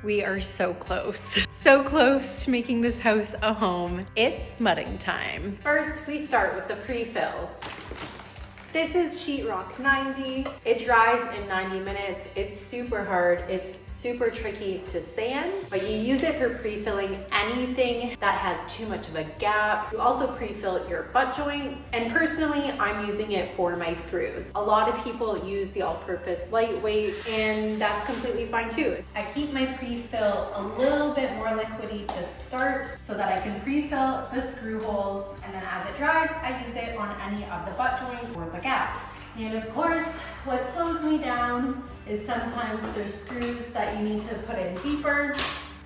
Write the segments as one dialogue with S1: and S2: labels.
S1: We are so close. So close to making this house a home. It's mudding time. First, we start with the pre-fill. This is sheetrock 90. It dries in 90 minutes. It's super hard. It's super tricky to sand, but you use it for pre-filling anything that has too much of a gap. You also pre-fill your butt joints, and personally, I'm using it for my screws. A lot of people use the all-purpose lightweight, and that's completely fine too. I keep my pre-fill a little bit more liquidy to start so that I can pre-fill the screw holes, and then as it dries, I use it on any of the butt joints or the gaps. And of course, what slows me down is sometimes there's screws that you need to put in deeper,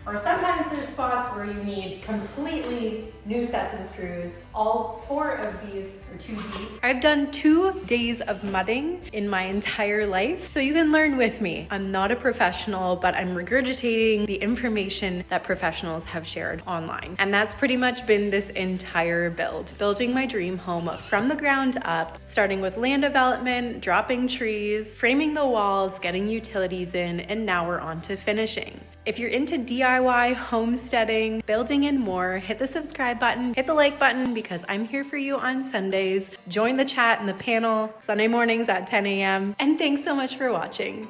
S1: or sometimes there's spots where you need completely new sets of screws. All 4 of these are too deep. I've done 2 days of mudding in my entire life, so you can learn with me. I'm not a professional, but I'm regurgitating the information that professionals have shared online. And that's pretty much been this entire build. Building my dream home from the ground up, starting with land development, dropping trees, framing the walls, getting utilities in, and now we're on to finishing. If you're into DIY, homesteading, building, and more, hit the subscribe button, hit the like button, because I'm here for you on Sundays. Join the chat and the panel Sunday mornings at 10 a.m. And thanks so much for watching.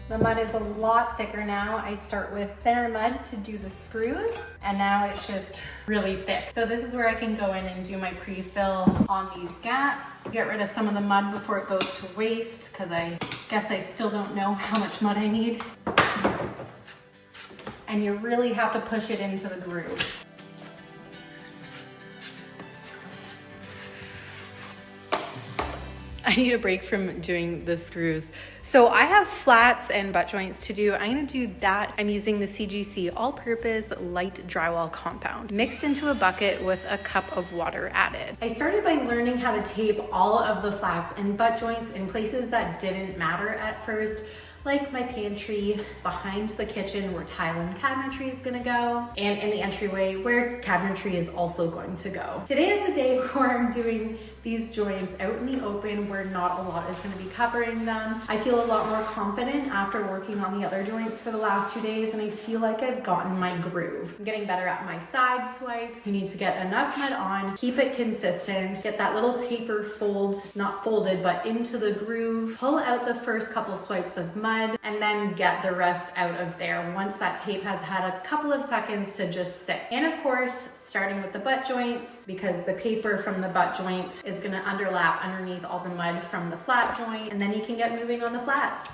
S1: The mud is a lot thicker now. I start with thinner mud to do the screws, and now it's just really thick. So this is where I can go in and do my pre-fill on these gaps. Get rid of some of the mud before it goes to waste, because I guess I still don't know how much mud I need. And you really have to push it into the groove. I need a break from doing the screws. So I have flats and butt joints to do. I'm gonna do that. I'm using the CGC all-purpose light drywall compound mixed into a bucket with a cup of water added. I started by learning how to tape all of the flats and butt joints in places that didn't matter at first, like my pantry, behind the kitchen where tile and cabinetry is gonna go, and in the entryway where cabinetry is also going to go. Today is the day where I'm doing these joints out in the open where not a lot is going to be covering them. I feel a lot more confident after working on the other joints for the last 2 days, and I feel like I've gotten my groove. I'm getting better at my side swipes. You need to get enough mud on, keep it consistent, get that little paper fold, not folded, but into the groove, pull out the first couple swipes of mud, and then get the rest out of there once that tape has had a couple of seconds to just sit. And of course, starting with the butt joints, because the paper from the butt joint is going to underlap underneath all the mud from the flat joint, and then you can get moving on the flats.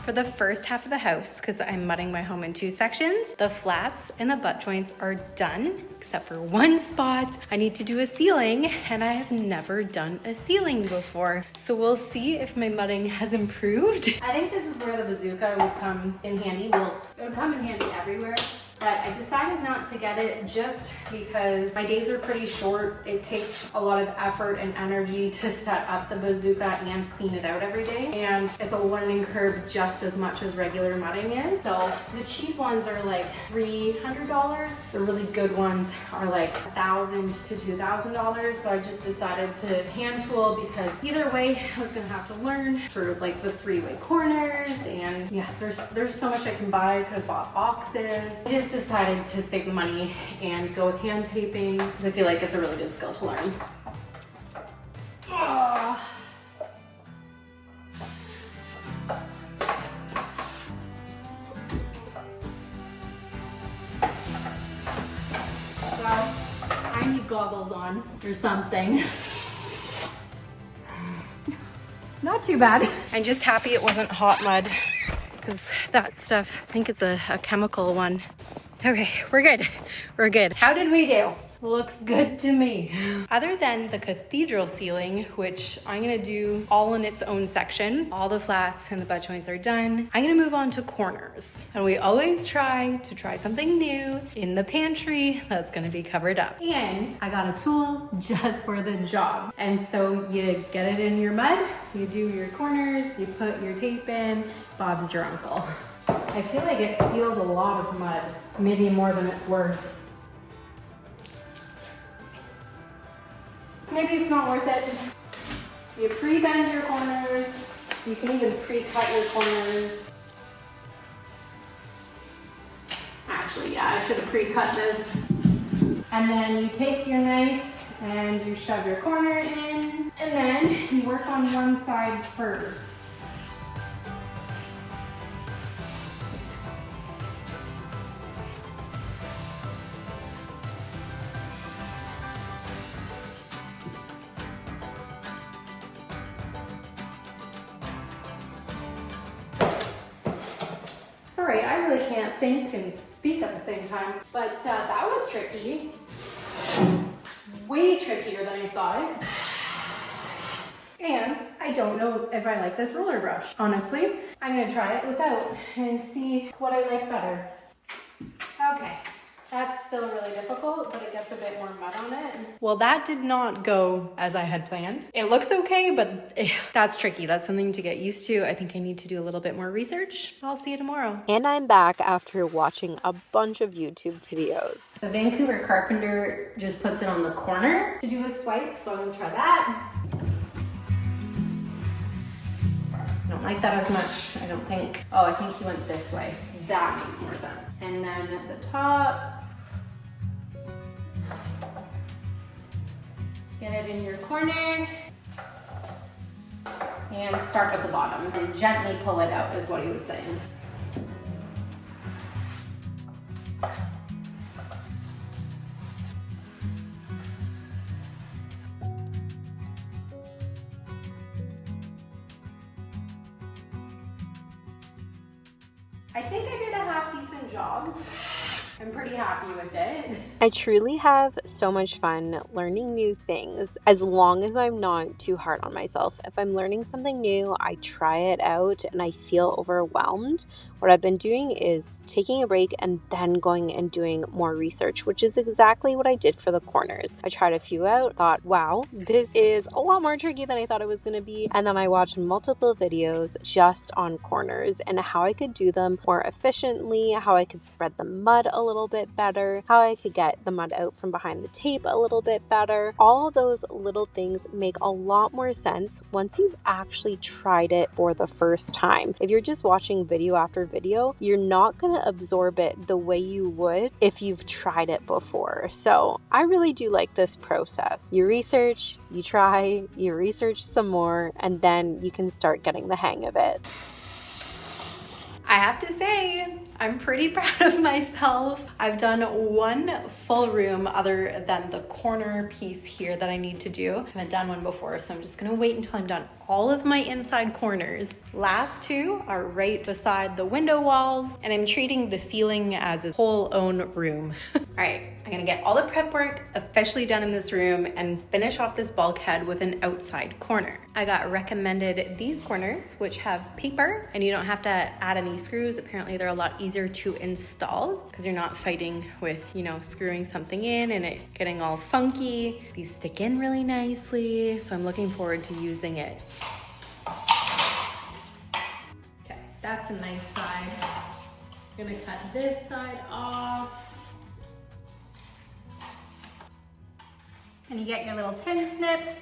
S1: For the first half of the house, because I'm mudding my home in 2 sections, the flats and the butt joints are done, except for one spot. I need to do a ceiling, and I have never done a ceiling before. So we'll see if my mudding has improved. I think this is where the bazooka would come in handy. Well, it would come in handy everywhere. But I decided not to get it just because my days are pretty short. It takes a lot of effort and energy to set up the bazooka and clean it out every day. And it's a learning curve just as much as regular mudding is. So the cheap ones are like $300. The really good ones are like $1,000 to $2,000. So I just decided to hand tool because either way I was gonna have to learn for like the 3-way corners, and yeah, there's so much I can buy. I could have bought boxes. I just decided to save the money and go with hand taping because I feel like it's a really good skill to learn. Well, I need goggles on or something. Not too bad. I'm just happy it wasn't hot mud, because that stuff, I think it's a chemical one, Okay, we're good. We're good. How did we do? Looks good to me. Other than the cathedral ceiling, which I'm gonna do all in its own section, all the flats and the butt joints are done, I'm gonna move on to corners. And we always try something new in the pantry that's gonna be covered up. And I got a tool just for the job. And so you get it in your mud, you do your corners, you put your tape in, Bob's your uncle. I feel like it steals a lot of mud, maybe more than it's worth. Maybe it's not worth it. You pre-bend your corners. You can even pre-cut your corners. Actually, yeah, I should have pre-cut this. And then you take your knife and you shove your corner in, and then you work on one side first. Sorry, I really can't think and speak at the same time, but that was tricky. Way trickier than I thought. And I don't know if I like this roller brush. Honestly, I'm gonna try it without and see what I like better. Okay. That's still really difficult, but it gets a bit more mud on it. Well, that did not go as I had planned. It looks okay, but that's tricky. That's something to get used to. I think I need to do a little bit more research. I'll see you tomorrow.
S2: And I'm back after watching a bunch of YouTube videos.
S1: The Vancouver carpenter just puts it on the corner to do a swipe, so I'm gonna try that. I don't like that as much, I don't think. Oh, I think he went this way. That makes more sense. And then at the top, get it in your corner and start at the bottom and gently pull it out is what he was saying. I think I did a half decent job. I'm pretty happy with it.
S2: I truly have so much fun learning new things as long as I'm not too hard on myself. If I'm learning something new, I try it out and I feel overwhelmed. What I've been doing is taking a break and then going and doing more research, which is exactly what I did for the corners. I tried a few out, thought, wow, this is a lot more tricky than I thought it was going to be. And then I watched multiple videos just on corners and how I could do them more efficiently, how I could spread the mud a little bit better, how I could get the mud out from behind the tape a little bit better. All of those little things make a lot more sense once you've actually tried it for the first time. If you're just watching video after video, you're not going to absorb it the way you would if you've tried it before. So I really do like this process. You research, you try, you research some more, and then you can start getting the hang of it.
S1: I have to say, I'm pretty proud of myself. I've done one full room other than the corner piece here that I need to do. I haven't done one before, so I'm just gonna wait until I'm done all of my inside corners. Last two are right beside the window walls, and I'm treating the ceiling as a whole own room. All right, I'm gonna get all the prep work officially done in this room and finish off this bulkhead with an outside corner. I got recommended these corners, which have paper, and you don't have to add any screws. Apparently they're a lot easier to install because you're not fighting with, screwing something in and it getting all funky. These stick in really nicely, so I'm looking forward to using it. Okay, that's a nice side. I'm gonna cut this side off. And you get your little tin snips.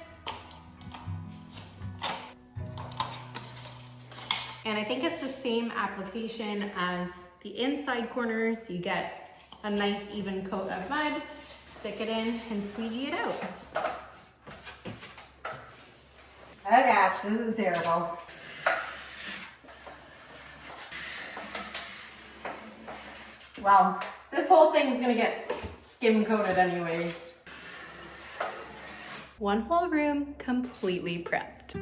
S1: And I think it's the same application as the inside corners. You get a nice even coat of mud, stick it in and squeegee it out. Oh gosh, this is terrible. Well, this whole thing's gonna get skim coated anyways. One whole room completely prepped.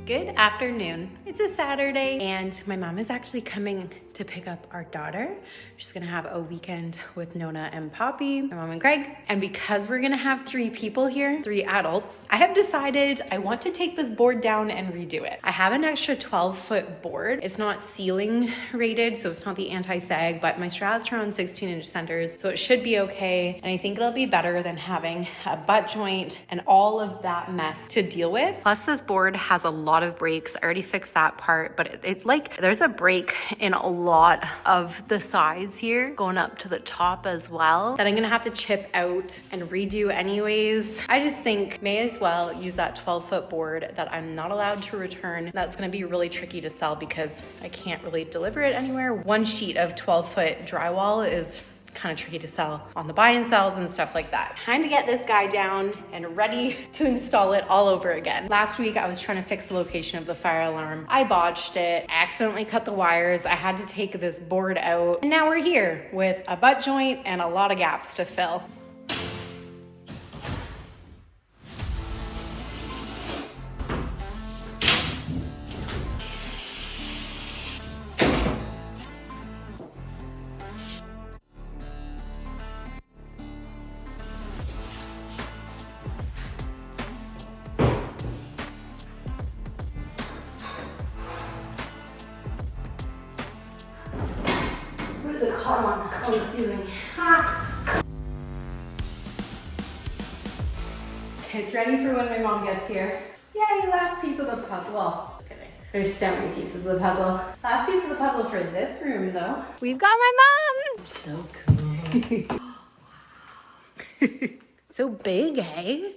S1: Good afternoon. It's a Saturday and my mom is actually coming to pick up our daughter. She's gonna have a weekend with Nona and Poppy, my mom and Greg. And because we're gonna have 3 people here, 3 adults, I have decided I want to take this board down and redo it. I have an extra 12-foot board. It's not ceiling rated, so it's not the anti-sag, but my straps are on 16-inch centers, so it should be okay. And I think it'll be better than having a butt joint and all of that mess to deal with. Plus this board has a lot of breaks. I already fixed that part, but it like there's a break in a lot of the sides here going up to the top as well that I'm gonna have to chip out and redo anyways. I just think may as well use that 12-foot board that I'm not allowed to return. That's gonna be really tricky to sell because I can't really deliver it anywhere. One sheet of 12-foot drywall is kind of tricky to sell on the buy and sells and stuff like that. Time to get this guy down and ready to install it all over again. Last week I was trying to fix the location of the fire alarm. I botched it, accidentally cut the wires. I had to take this board out. And now we're here with a butt joint and a lot of gaps to fill. What is it caught on the ceiling? Ah. It's ready for when my mom gets here. Yay, last piece of the puzzle. Well, just kidding. There's so many pieces of the puzzle. Last piece of the puzzle for this room though. We've got my mom! So cool. So big, hey?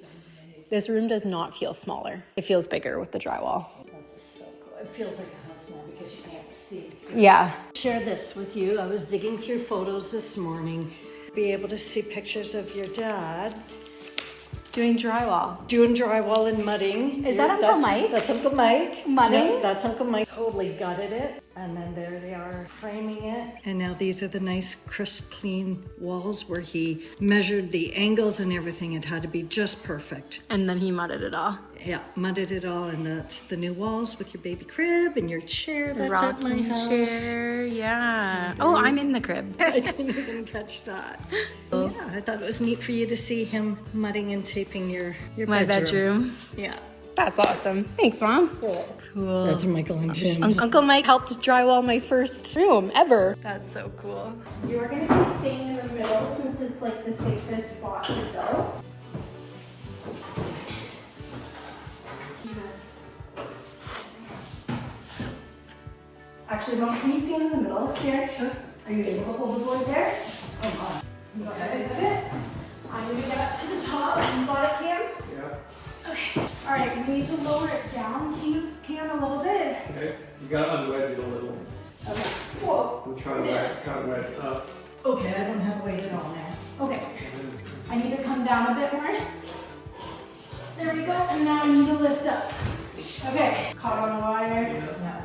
S1: This room does not feel smaller. It feels bigger with the drywall.
S3: This is so cool. It feels like a house now because you can't see.
S1: Yeah.
S3: Share this with you. I was digging through photos this morning. Be able to see pictures of your dad
S1: Doing drywall.
S3: doing drywall and mudding.
S1: Is that Uncle Mike?
S3: That's Uncle Mike.
S1: Mudding?
S3: No, that's Uncle Mike. Totally gutted it. And then there they are framing it. And now these are the nice crisp clean walls where he measured the angles and everything. It had to be just perfect.
S1: And then he mudded it all.
S3: Yeah, mudded it all, and that's the new walls with your baby crib and your chair that's at my
S1: Rocking
S3: house.
S1: chair, yeah. Oh, I'm in the crib.
S3: I didn't even catch that. Yeah, I thought it was neat for you to see him mudding and taping your
S1: My bedroom.
S3: Yeah.
S1: That's awesome. Thanks, Mom. Cool.
S3: That's Michael and Tim.
S1: Uncle Mike helped drywall my first room ever. That's so cool. You're gonna be staying in the middle since it's like the safest spot to go. Actually, Mom, can you stand in the middle here? Sure. Are you able to hold the board there?
S3: Come on.
S1: You got it? I'm gonna get up to the top. You got it, Cam?
S4: Yeah.
S1: Okay. All right, we need to lower it down to you, Cam, a little bit.
S4: Okay. You got to unwedge it a little.
S1: Okay. Whoa.
S4: I'm trying to wedge it up.
S3: Okay, I don't have weight at all now.
S1: Okay. I need to come down a bit more. There we go. And now I need to lift up. Okay. Caught on the wire.
S3: Yeah.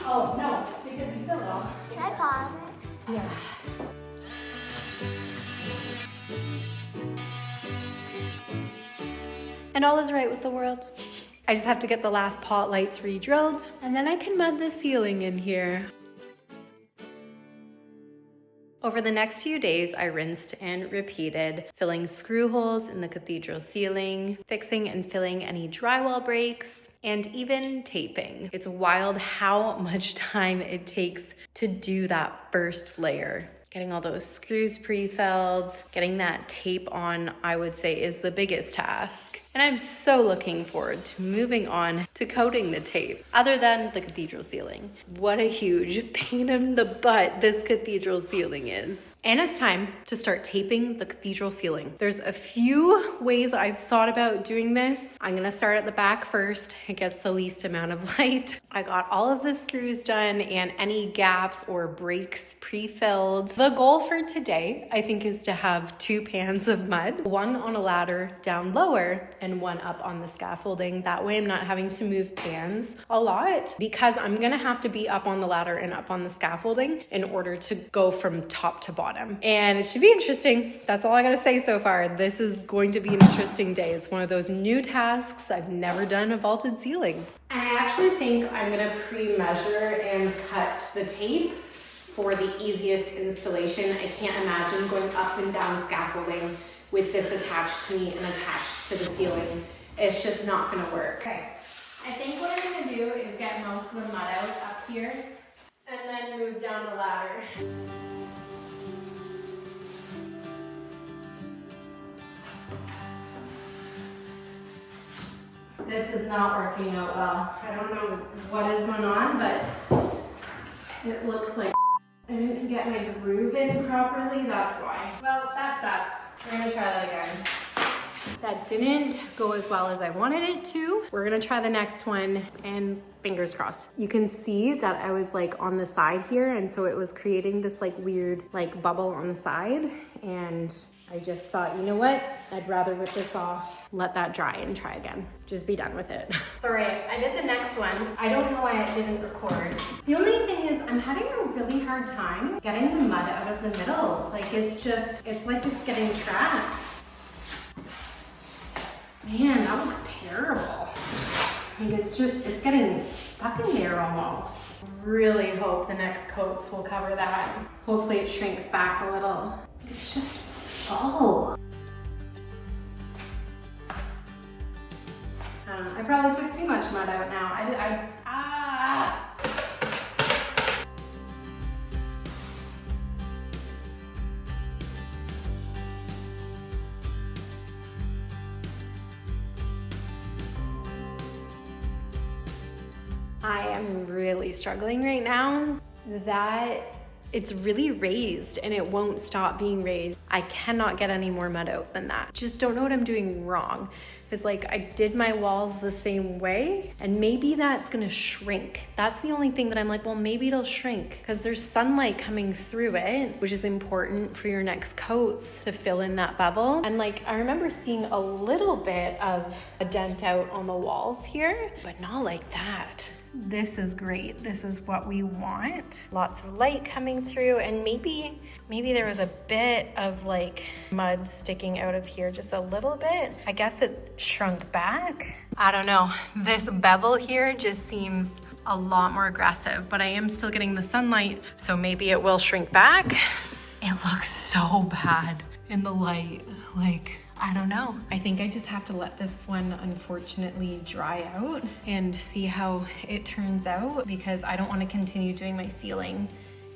S1: Oh, no, because you fell off.
S5: Can I pause it?
S1: Yeah. And all is right with the world. I just have to get the last pot lights re-drilled, and then I can mud the ceiling in here. Over the next few days, I rinsed and repeated, filling screw holes in the cathedral ceiling, fixing and filling any drywall breaks, and even taping. It's wild how much time it takes to do that first layer. Getting all those screws pre-filled, getting that tape on, I would say, is the biggest task. And I'm so looking forward to moving on to coating the tape, other than the cathedral ceiling. What a huge pain in the butt this cathedral ceiling is. And it's time to start taping the cathedral ceiling. There's a few ways I've thought about doing this. I'm gonna start at the back first. It gets the least amount of light. I got all of the screws done and any gaps or breaks pre-filled. The goal for today, I think, is to have 2 pans of mud, one on a ladder down lower and one up on the scaffolding. That way I'm not having to move pans a lot because I'm gonna have to be up on the ladder and up on the scaffolding in order to go from top to bottom. And it should be interesting. That's all I gotta say so far. This is going to be an interesting day. It's one of those new tasks. I've never done a vaulted ceiling. I actually think I'm gonna pre-measure and cut the tape for the easiest installation. I can't imagine going up and down scaffolding with this attached to me and attached to the ceiling. It's just not gonna work. Okay, I think what I'm gonna do is get most of the mud out up here and then move down the ladder. This is not working out well. I don't know what is going on, but it looks like I didn't get my groove in properly, that's why. Well, that sucked. We're gonna try that again. That didn't go as well as I wanted it to. We're gonna try the next one and fingers crossed. You can see that I was like on the side here, and so it was creating this like weird like bubble on the side, and I just thought, you know what? I'd rather rip this off, let that dry and try again. Just be done with it. Sorry, I did the next one. I don't know why I didn't record. The only thing is I'm having a really hard time getting the mud out of the middle. Like it's like it's getting trapped. Man, that looks terrible. Like it's getting stuck in there almost. Really hope the next coats will cover that. Hopefully it shrinks back a little. It's just full. I probably took too much mud out now. I am really struggling right now. It's really raised and it won't stop being raised. I cannot get any more mud out than that. Just don't know what I'm doing wrong. It's like I did my walls the same way and maybe that's gonna shrink. That's the only thing that I'm like, well, maybe it'll shrink because there's sunlight coming through it, which is important for your next coats to fill in that bubble. And like, I remember seeing a little bit of a dent out on the walls here, but not like that. This is great. This is what we want. Lots of light coming through, and maybe there was a bit of like mud sticking out of here, just a little bit. I guess it shrunk back. I don't know. This bevel here just seems a lot more aggressive, but I am still getting the sunlight, so maybe it will shrink back. It looks so bad in the light. Like, I don't know. I think I just have to let this one unfortunately dry out and see how it turns out because I don't want to continue doing my ceiling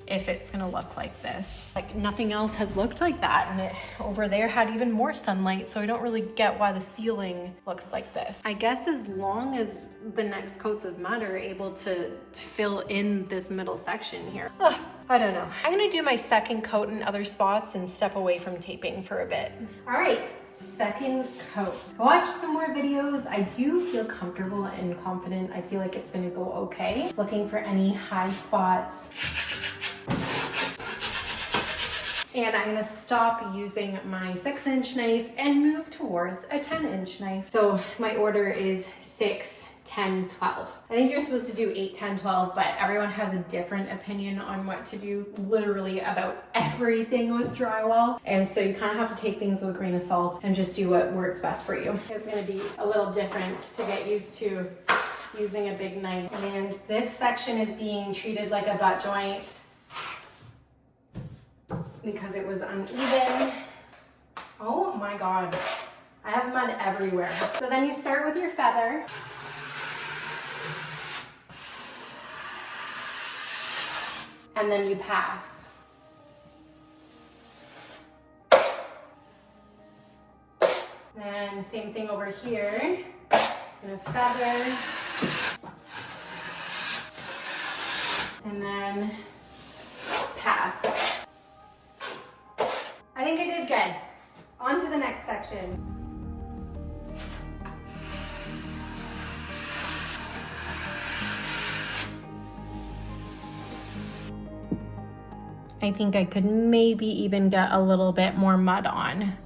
S1: if it's gonna look like this. Like nothing else has looked like that, and it over there had even more sunlight, so I don't really get why the ceiling looks like this. I guess as long as the next coats of mud are able to fill in this middle section here. I don't know. I'm gonna do my second coat in other spots and step away from taping for a bit. All right. Second coat. I watched some more videos. I do feel comfortable and confident. I feel like it's gonna go okay. Just looking for any high spots. And I'm gonna stop using my 6-inch knife and move towards a 10-inch knife. So my order is 6, 10, 12. I think you're supposed to do 8, 10, 12, but everyone has a different opinion on what to do literally about everything with drywall. And so you kind of have to take things with a grain of salt and just do what works best for you. It's gonna be a little different to get used to using a big knife. And this section is being treated like a butt joint because it was uneven. Oh my God, I have mud everywhere. So then you start with your feather. And then you pass. And same thing over here. Gonna feather. And then pass. good. On to the next section. I think I could maybe even get a little bit more mud on.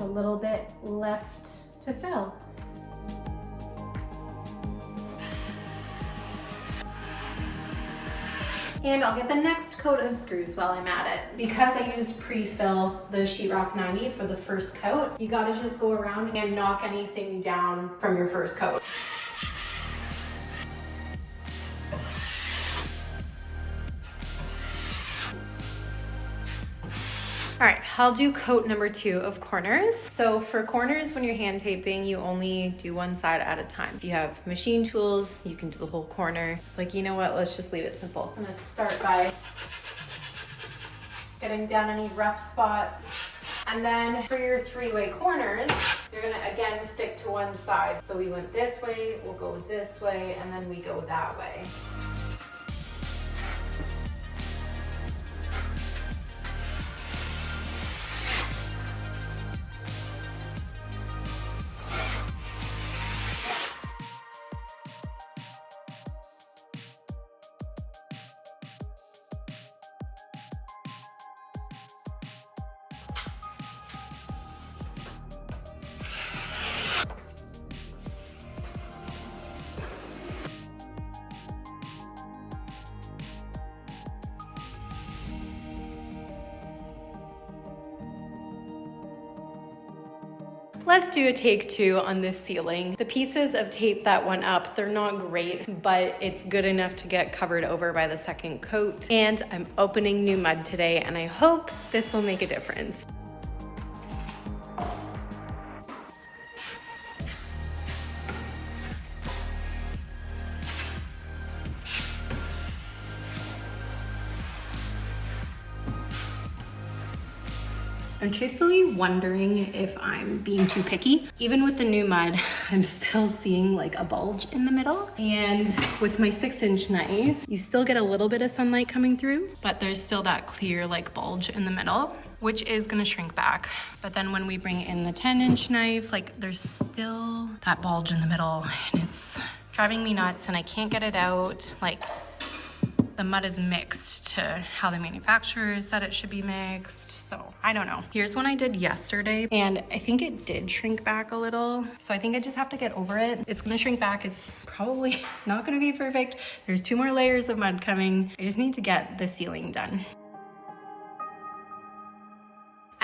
S1: A little bit left to fill. And I'll get the next coat of screws while I'm at it. Because I used pre-fill the sheetrock 90 for the first coat, you gotta just go around and knock anything down from your first coat. All right, I'll do coat number 2 of corners. So for corners, when you're hand taping, you only do one side at a time. If you have machine tools, you can do the whole corner. It's like, you know what, let's just leave it simple. I'm gonna start by getting down any rough spots. And then for your 3-way corners, you're gonna again stick to one side. So we went this way, we'll go this way, and then we go that way. Let's do a take 2 on this ceiling. The pieces of tape that went up, they're not great, but it's good enough to get covered over by the second coat. And I'm opening new mud today, and I hope this will make a difference. I'm truthfully wondering if I'm being too picky. Even with the new mud, I'm still seeing like a bulge in the middle. And with my 6-inch knife, you still get a little bit of sunlight coming through, but there's still that clear like bulge in the middle, which is gonna shrink back. But then when we bring in the 10-inch knife, like there's still that bulge in the middle, and it's driving me nuts and I can't get it out. Like, the mud is mixed to how the manufacturer said it should be mixed. So I don't know. Here's one I did yesterday, and I think it did shrink back a little. So I think I just have to get over it. It's gonna shrink back. It's probably not gonna be perfect. There's 2 more layers of mud coming. I just need to get the ceiling done.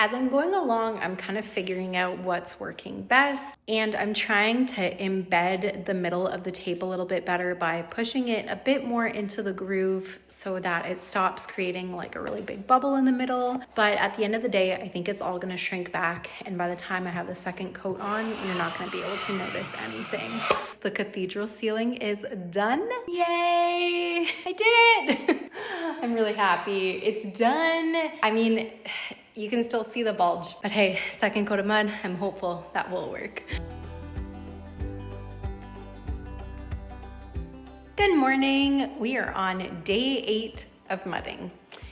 S1: As I'm going along, I'm kind of figuring out what's working best, and I'm trying to embed the middle of the tape a little bit better by pushing it a bit more into the groove so that it stops creating like a really big bubble in the middle. But at the end of the day, I think it's all gonna shrink back, and by the time I have the second coat on, you're not gonna be able to notice anything. The cathedral ceiling is done. Yay! I did it! I'm really happy. It's done. I mean, you can still see the bulge, but hey, second coat of mud, I'm hopeful that will work. Good morning. We are on day 8 of mudding.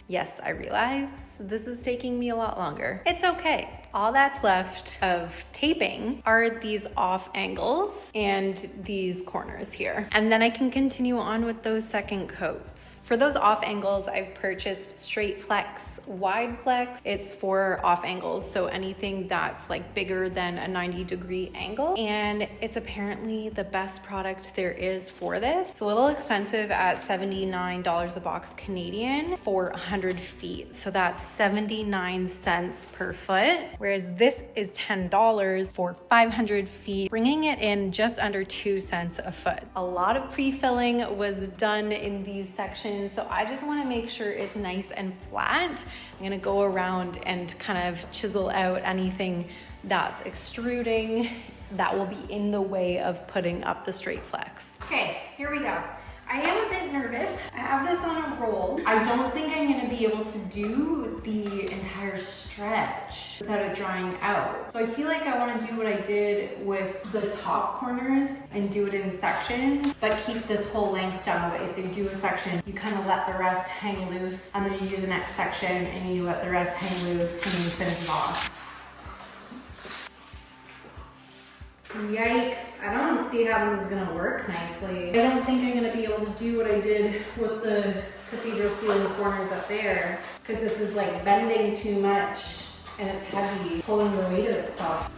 S1: Yes, I realize this is taking me a lot longer. It's okay. All that's left of taping are these off angles and these corners here. And then I can continue on with those second coats. For those off angles, I've purchased straight flex, wide flex. It's for off angles, so anything that's like bigger than a 90-degree angle. And it's apparently the best product there is for this. It's a little expensive at $79 a box Canadian for 100 feet. So that's 79 cents per foot, whereas this is $10 for 500 feet, bringing it in just under 2 cents a foot. A lot of pre-filling was done in these sections, so I just want to make sure it's nice and flat. I'm gonna go around and kind of chisel out anything that's extruding that will be in the way of putting up the straight flex. Okay, here we go. I am a bit nervous. I have this on a roll. I don't think I'm gonna be able to do the entire stretch without it drying out. So I feel like I wanna do what I did with the top corners and do it in sections, but keep this whole length down the way. So you do a section, you kind of let the rest hang loose, and then you do the next section and you let the rest hang loose and you finish it off. Yikes, I don't see how this is gonna work nicely. I don't think I'm gonna be able to do what I did with the cathedral ceiling corners up there, because this is like bending too much and it's heavy, pulling the weight of itself.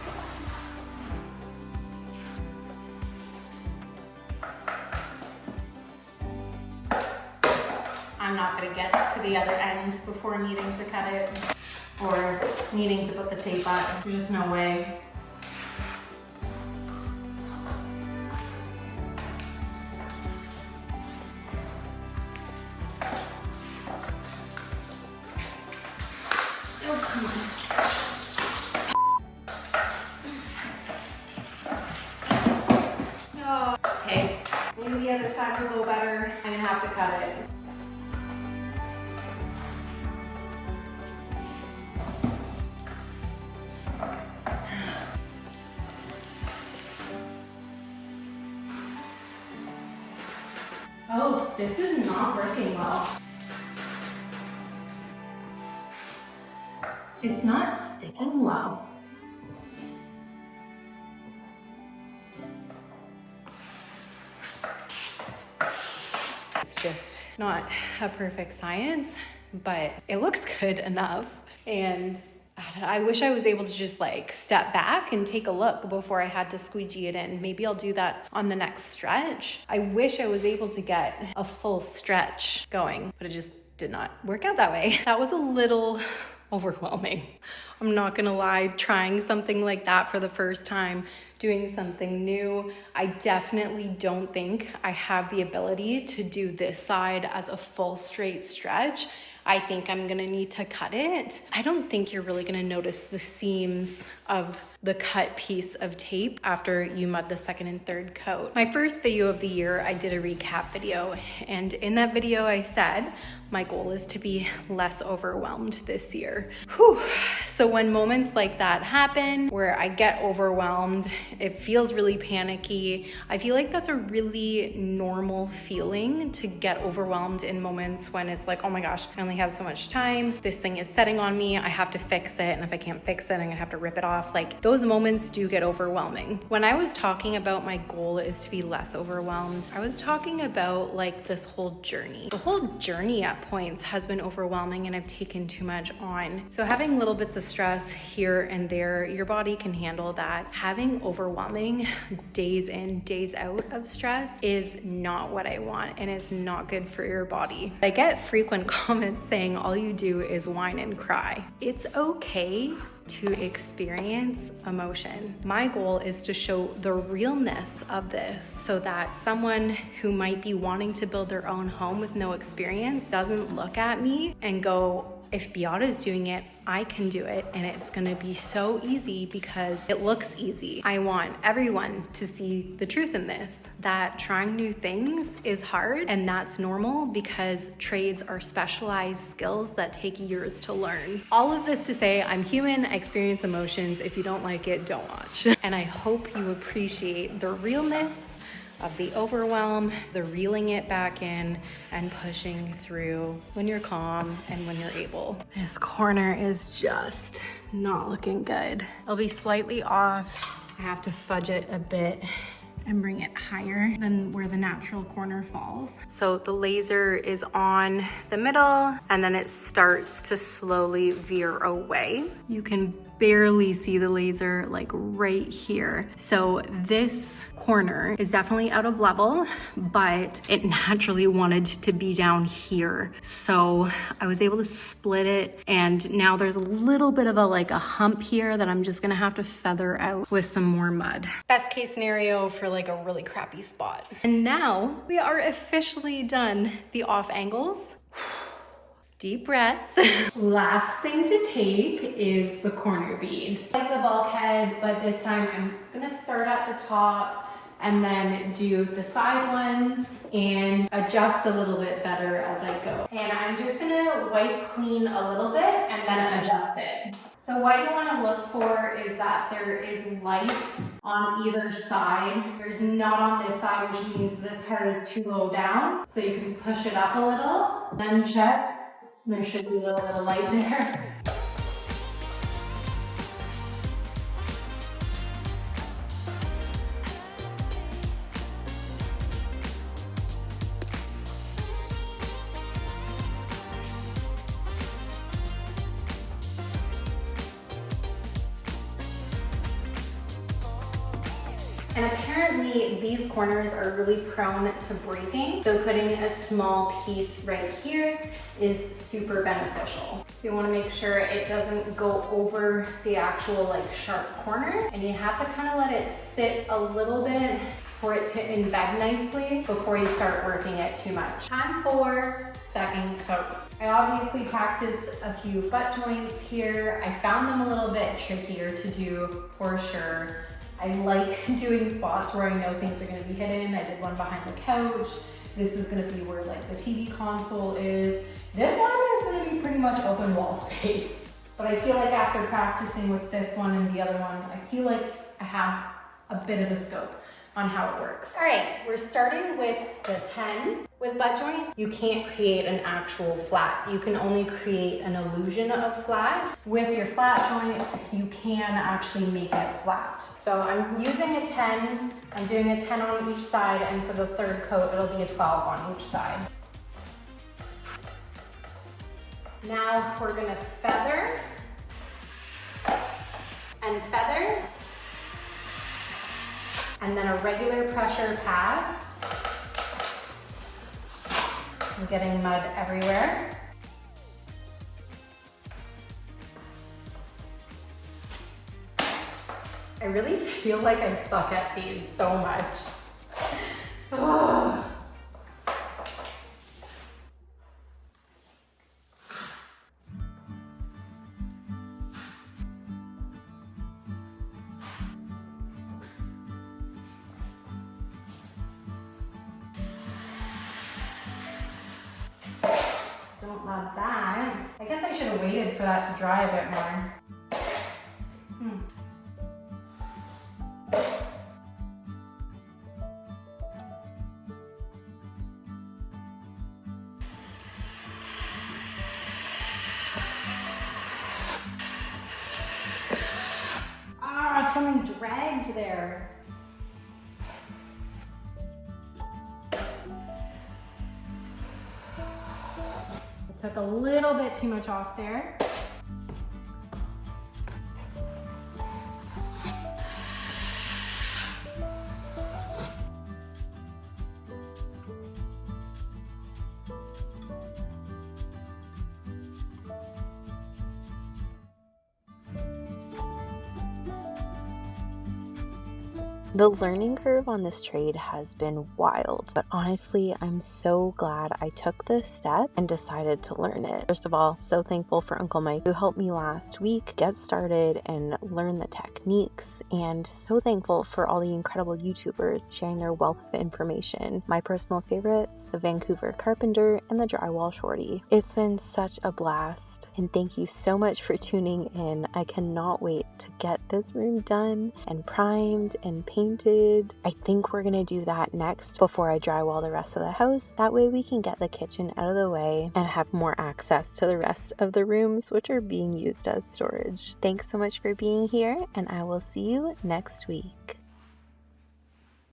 S1: I'm not gonna get to the other end before needing to cut it or needing to put the tape on. There's just no way. Okay, maybe the other side will go better. I'm gonna have to cut it. Oh, this is not working well. It's not sticking well. It's just not a perfect science, but it looks good enough. And I wish I was able to just like step back and take a look before I had to squeegee it in. Maybe I'll do that on the next stretch. I wish I was able to get a full stretch going, but it just did not work out that way. That was a little overwhelming. I'm not gonna lie, trying something like that for the first time, doing something new. I definitely don't think I have the ability to do this side as a full straight stretch. I think I'm gonna need to cut it. I don't think you're really gonna notice the seams of the cut piece of tape after you mud the second and third coat. My first video of the year, I did a recap video, and in that video I said, my goal is to be less overwhelmed this year. Whew. So when moments like that happen, where I get overwhelmed, it feels really panicky, I feel like that's a really normal feeling to get overwhelmed in moments when it's like, oh my gosh, I only have so much time, this thing is setting on me, I have to fix it, and if I can't fix it, I'm gonna have to rip it off. Like, those moments do get overwhelming. When I was talking about my goal is to be less overwhelmed, I was talking about like this whole journey. The whole journey at points has been overwhelming and I've taken too much on. So having little bits of stress here and there, your body can handle that. Having overwhelming days in, days out of stress is not what I want, and it's not good for your body. I get frequent comments saying all you do is whine and cry. It's okay to experience emotion. My goal is to show the realness of this so that someone who might be wanting to build their own home with no experience doesn't look at me and go, if Biata is doing it, I can do it, and it's gonna be so easy because it looks easy. I want everyone to see the truth in this, that trying new things is hard, and that's normal because trades are specialized skills that take years to learn. All of this to say, I'm human, I experience emotions. If you don't like it, don't watch. And I hope you appreciate the realness of the overwhelm, the reeling it back in and pushing through when you're calm and when you're able. This corner is just not looking good. I'll be slightly off. I have to fudge it a bit and bring it higher than where the natural corner falls. So the laser is on the middle and then it starts to slowly veer away. You can barely see the laser like right here. So this corner is definitely out of level, but it naturally wanted to be down here. So I was able to split it, and now there's a little bit of a hump here that I'm just gonna have to feather out with some more mud. Best case scenario for like a really crappy spot. And now we are officially done the off angles. Deep breath. Last thing to tape is the corner bead. Like the bulkhead, but this time I'm gonna start at the top and then do the side ones and adjust a little bit better as I go. And I'm just gonna wipe clean a little bit and then adjust it. So what you wanna look for is that there is light on either side. There's not on this side, which means this part is too low down. So you can push it up a little, then check. There should be a little bit of light there. And apparently these corners are really prone to breaking. So putting a small piece right here is super beneficial. So you wanna make sure it doesn't go over the actual like sharp corner. And you have to kind of let it sit a little bit for it to embed nicely before you start working it too much. Time for second coat. I obviously practiced a few butt joints here. I found them a little bit trickier to do for sure. I like doing spots where I know things are gonna be hidden. I did one behind the couch. This is gonna be where like the TV console is. This one is gonna be pretty much open wall space. But I feel like after practicing with this one and the other one, I feel like I have a bit of a scope on how it works. All right, we're starting with the 10. With butt joints, you can't create an actual flat. You can only create an illusion of flat. With your flat joints, you can actually make it flat. So I'm using a 10. I'm doing a 10 on each side, and for the third coat, it'll be a 12 on each side. Now we're gonna feather and feather, and then a regular pressure pass. I'm getting mud everywhere. I really feel like I suck at these so much. Oh. Don't love that. I guess I should have waited for that to dry a bit more. Ah, something dragged there. Took a little bit too much off there.
S2: The learning curve on this trade has been wild, but honestly, I'm so glad I took this step and decided to learn it. First of all, so thankful for Uncle Mike who helped me last week get started and learn the techniques, and so thankful for all the incredible YouTubers sharing their wealth of information. My personal favorites, the Vancouver Carpenter and the Drywall Shorty. It's been such a blast, and thank you so much for tuning in. I cannot wait to get this room done and primed and painted. I think we're gonna do that next before I drywall the rest of the house. That way we can get the kitchen out of the way and have more access to the rest of the rooms, which are being used as storage. Thanks so much for being here, and I will see you next week.